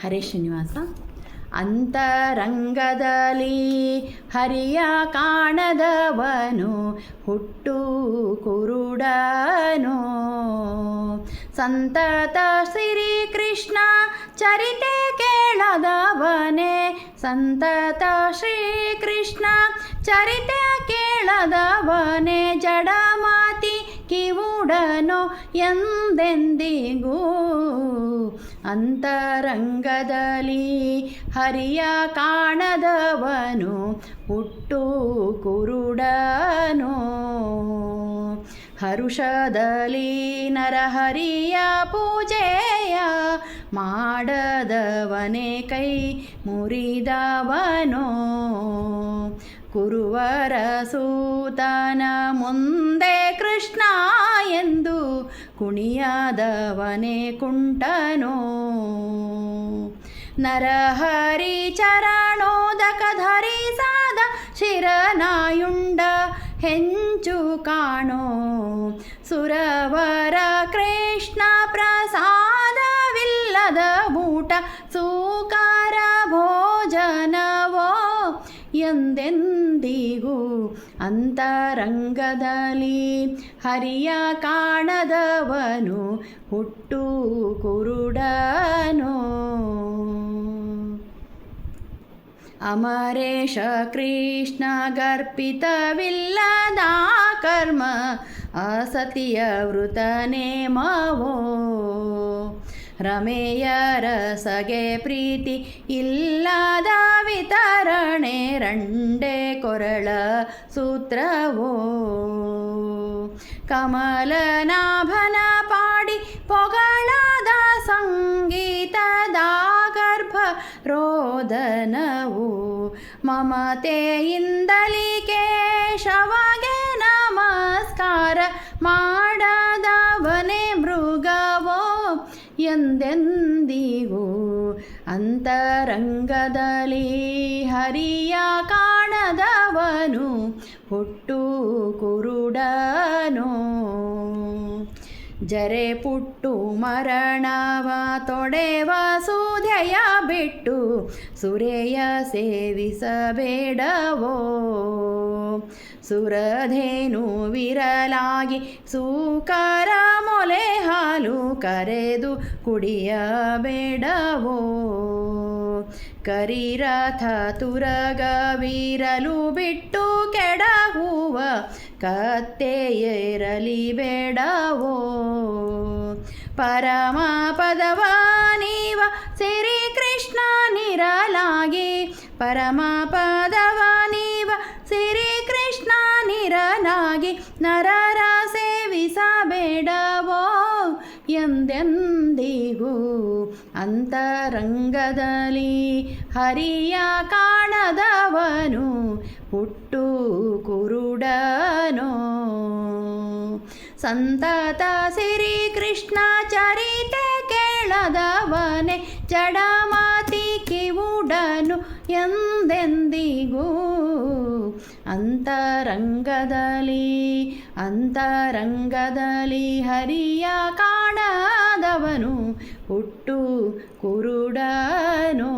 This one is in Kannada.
ಹರೇ ಶ್ರೀನಿವಾಸ. ಅಂತರಂಗದಲ್ಲಿ ಹರಿಯ ಕಾಣದವನು ಹುಟ್ಟು ಕುರುಡನೋ. ಸಂತತ ಶ್ರೀಕೃಷ್ಣ ಚರಿತೆ ಕೇಳದವನೇ, ಸಂತತ ಶ್ರೀಕೃಷ್ಣ ಚರಿತೆ ಕೇಳದವನೇ ಜಡಮಾತಿ ಕಿವುಡನೋ ಎಂದೆಂದಿಗೂ. ಅಂತರಂಗದಲ್ಲಿ ಹರಿಯ ಕಾಣದವನು ಹುಟ್ಟು ಕುರುಡನೋ. ಹರುಷದಲ್ಲಿ ನರಹರಿಯ ಪೂಜೆಯ ಮಾಡದವನೇ ಕೈ ಮುರಿದವನೋ. ಕುರುವರ ಸೂತನ ಮುಂದೆ ಕೃಷ್ಣ ಎಂದು ಕುಣಿಯದವನೇ ಕುಂಟನೋ. ನರಹರಿ ಚರಣೋದಕ ಧರಿಸದ ಶಿರನಾಯುಂಡ ಹೆಂಚು ಕಾಣೋ. ಸುರವರ ಕೃಷ್ಣ ಪ್ರಸಾದವಿಲ್ಲದ ಊಟ ಸೂಕಾರ ಭೋಜನವೋ ಎಂದೆಂದಿಗೂ. ಅಂತರಂಗದಲ್ಲಿ ಹರಿಯ ಕಾಣದವನು ಹುಟ್ಟು ಕುರುಡನೋ. ಅಮರೇಶ ಕೃಷ್ಣ ಗರ್ಪಿತವಿಲ್ಲದ ಕರ್ಮ ಅಸತಿಯ ವೃತ ನೇಮವೋ. ರಮೆಯ ರಸಗೆ ಪ್ರೀತಿ ಇಲ್ಲದ ವಿತರಣೆ ರಂಡೆ ಕೊರಳ ಸೂತ್ರವೋ. ಕಮಲನಾಭನ ಪಾಡಿ ಪೊಗಳದ ಸಂಗೀತದ ಗರ್ಭ ರೋದನವು. ಮಮತೆಯಿಂದಲಿ ಕೇಶವಗೆ ನಮಸ್ಕಾರ ಮಾಡದವನೇ ಮೃಗವೋ ಎಂದೆಂದಿಗೂ. ಅಂತರಂಗದಲ್ಲಿ ಹರಿಯ ಕಾಣದವನು ಹುಟ್ಟು ಕುರುಡನೋ. ಜರೆ ಪುಟ್ಟು ಮರಣವ ತೊಡೆವ ಸುಧೆಯ ಬಿಟ್ಟು ಸುರೆಯ ಸೇವಿಸಬೇಡವೋ. ಸುರಧೇನು ವಿರಲಾಗಿ ಸೂಕರ ಮೊಲೆ ಹಾಲು ಕರೆದು ಕುಡಿಯಬೇಡವೋ. ಕರಿರಥ ತುರಗವಿರಲು ಬಿಟ್ಟು ಕೆಡಹುವ ಕತ್ತೆಯೇರಲಿ ಬೇಡವೋ. ಪರಮ ಪದವ ನೀವ ಸಿರಿ ಕೃಷ್ಣ ನಿರಲಾಗಿ, ಪರಮ ಪದವ ನೀವ ಸಿರಿ ಕೃಷ್ಣ ನಿರಲಾಗಿ ನರರ ಸೇವಿಸಬೇಡವೋ ಎಂದೆಂದಿಗೂ. ಅಂತರಂಗದಲ್ಲಿ ಹರಿಯ ಕಾಣದವನು ಹುಟ್ಟು ಕುರುಡನೋ. ಸಂತತ ಸಿರಿ ಕೃಷ್ಣ ಚರಿತೆ ಕೇಳದವನೇ ಜಡಮಾತಿ ಕಿವುಡನು ಎಂದೆಂದಿಗೂ. ಅಂತರಂಗದಲ್ಲಿ ಹರಿಯ ಕಾಣದವನು ಹುಟ್ಟು ಕುರುಡನೋ.